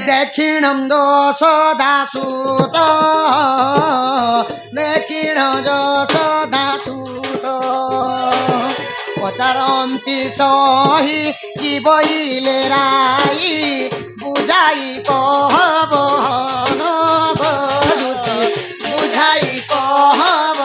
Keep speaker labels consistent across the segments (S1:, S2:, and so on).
S1: দেখিণম যশোদাসুত দেখিণ যশোদাসুত পচারন্তি সহি কি বইলে রাই বুঝাই কহব নবদূতি বুঝাই কহব।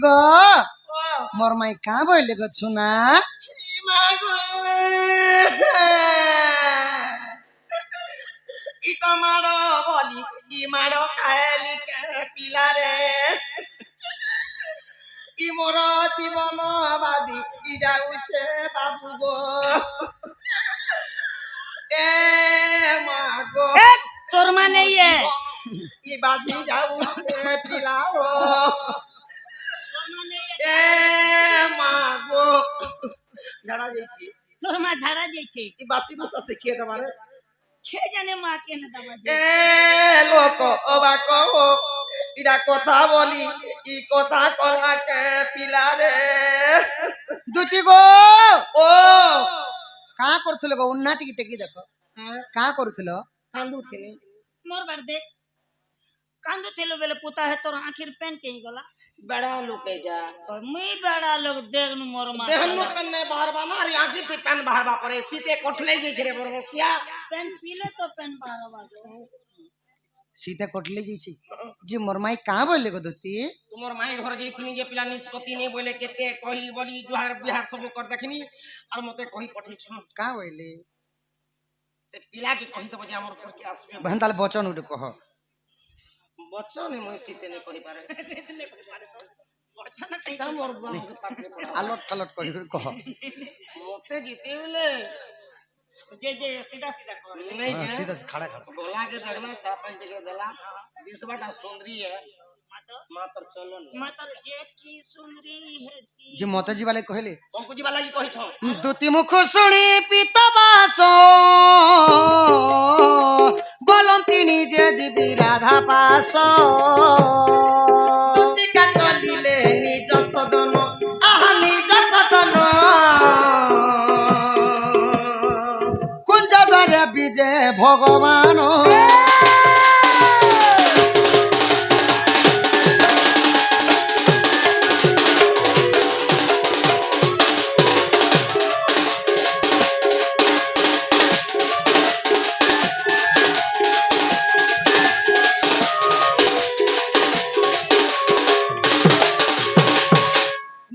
S1: গো মোর মাই কা বইলে গো শুনা
S2: ইটা মারো বলি ই মারো খায়ালি কে পিলারে ই মোর জীবন বাদি ই যাউছে বাবু গো এ মা গো
S3: তোর মানে
S2: ই বাদি যাউছে পিলাও এ মা গো ঝাড়া যাইছি
S3: তোর মা ঝাড়া যাইছে
S2: ই বাসি ভাষা শিখিয়ে দেবারে
S3: কে জানে মা কেন দাবা
S2: এ লোক অবা কহ ইডা কথা বলি ই কথা কলা কে পিলারে
S1: দুটি গো
S2: ও
S1: কা করছিল গো উন্নাটি টেকি দেখো কা করছিল
S2: কান্দুছিনি
S3: মোর বার দেখ কান্দু থেলো বেলে পুতা হে তোর আঁখির পেন কেই গলা
S2: बड़ा लोग जा
S3: मुई बड़ा लोग देख नु मोर मा
S2: देहनु पेन ने बाहर बाना अरे आखी ते पेन बाहर बा परे सीते कोठले गई छरे बरसिया
S3: पेन पीले तो पेन बाहर बागे
S1: सीता कोटले गईছি जी मोर माई का बोले गो दोती
S2: तुमर माई घर जइथिनी जे पिला निष्पत्ति ने बोले केते कही बोली जुहार बिहार सब कर देखनी और मते कही पठै छ
S1: का बोले
S2: से पिला के कही तो बजे हमर घर के आसबे
S1: बहनताल बचन उड कह
S2: बच्चों ने मोई सीते ने कहि पारे इतने कहि पारे तो बच्चा ना कहि मोर गांव के पाटे पड़ा
S1: आलट खलट कहि कह
S2: मोते जीते बोले जे सीधा सीधा कर नहीं जे
S1: सीधा खड़ा खड़ा
S2: गोला के देखना चा पेंट के देला 20 बटा सुंदरी है मातर चलो
S3: मातर जेठ की सुंदरी है
S1: जी माताजी वाले कहले
S2: पंकुजी वाला की कहि छ
S1: दुती मुख सुनी पितबास बोलंतिनी जे जीवी राधा पास
S2: दुती का चलिले निज सदन आहा निज सदन
S1: कुंज द्वारे विजय भगवान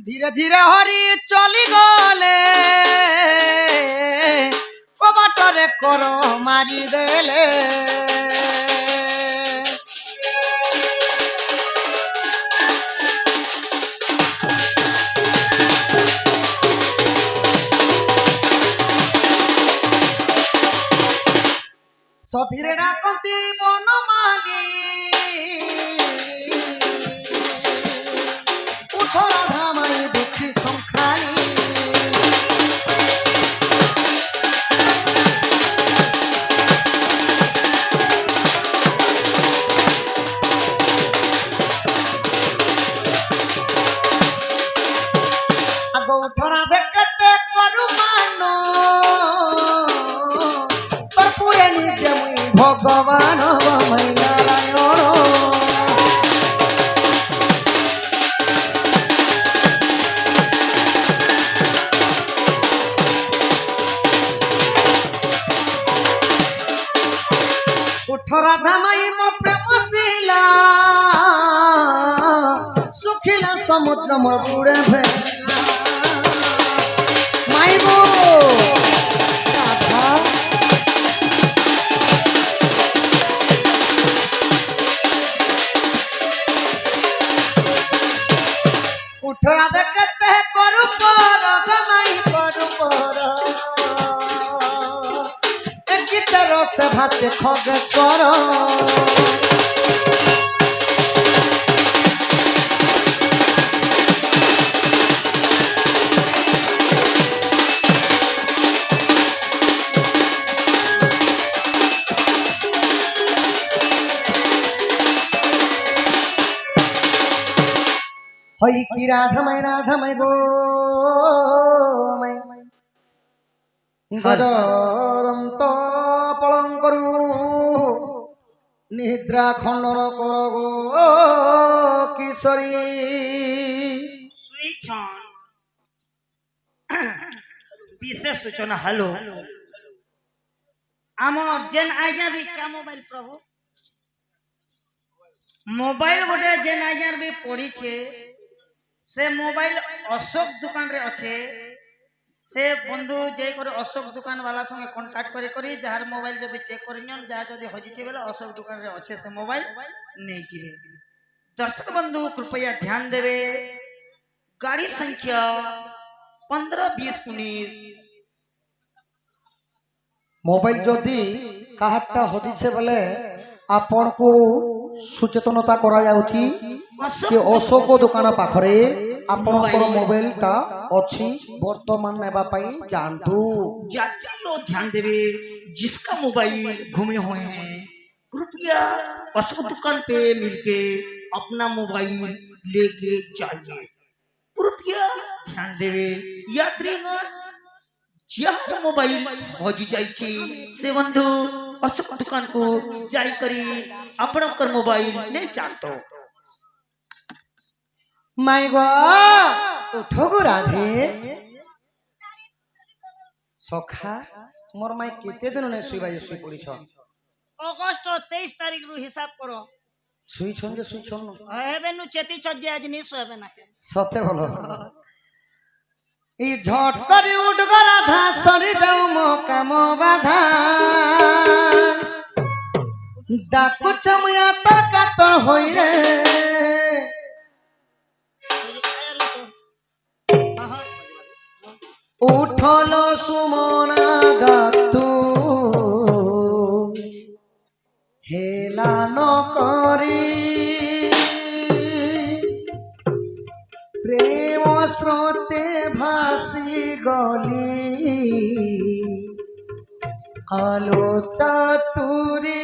S1: धीरे धीरे हरि चली गले कबाटरे कर मारी देले सधीरे डाकती बनमाली उठर धामाई दुखी संखाली आगो उठरा देखते करू मानो कर्पूरे निजे मुई भगवान मई नारायण राधा माई मो प्रेम शिला सुखिला समुद्र मोर बुड़े भे माई गो राधा ভাসে ভাসে খগেশ্বর হই কি রাধামাই গো গজদন্ত পলং করু নিদ্রা খণ্ডন কর গো কিশোরী
S3: সুইছন বিশেষ সূচনা হ্যালো আমার যেন আজ্ঞা বি কা মোবাইল প্রভু মোবাইল গোটে যেন আজ্ঞা বি পড়িছে से मोबाइल अशोक दुकान रे अच्छे से बंधु जे करे अशोक दुकान वाला संगे कांटेक्ट करी जार मोबाइल जदी चेक करियन जा जदी होजिचे बेला अशोक दुकान रे अच्छे से मोबाइल नहीं जिवे दर्शक बंधु कृपया ध्यान देवे गाड़ी संख्या 15-20-19
S1: मोबाइल जदि काहाटा होजिছে বলে आपन को सचेतनता करा जाउची कि अशोक दुकान पाखरे आपनकर मोबाइल टा अछि वर्तमान नेबा पई जानतु
S3: जातियो ध्यान देवे जिसका मोबाइल घूमे हुए हैं कृपया अशोक दुकान पे मिलके अपना मोबाइल लेके जाइए कृपया ध्यान देवे यात्री यह मोबाइल होजी जाइए से बंधु अशोक दुकान को जाई करी अपना मोबाइल नहीं जानतो
S1: माई गो उठो गो राधे सखा मोर माई केते दिन ने सुइबा सुइ पड़ी छ
S3: अगस्त 23 तारीख रु हिसाब करो
S1: सुइ छन जे सुइ छन
S3: हेबे नु चेती छजे आज नि सोबे ना के
S1: सते बोलो ई झट करी उठ गो राधा सरी जाऊ मो काम बाधा डाकु चमया तरका तर होई रे उठलो सुमना गातु हेला न करी प्रेम स्रोते भासी गली आलो चातुरी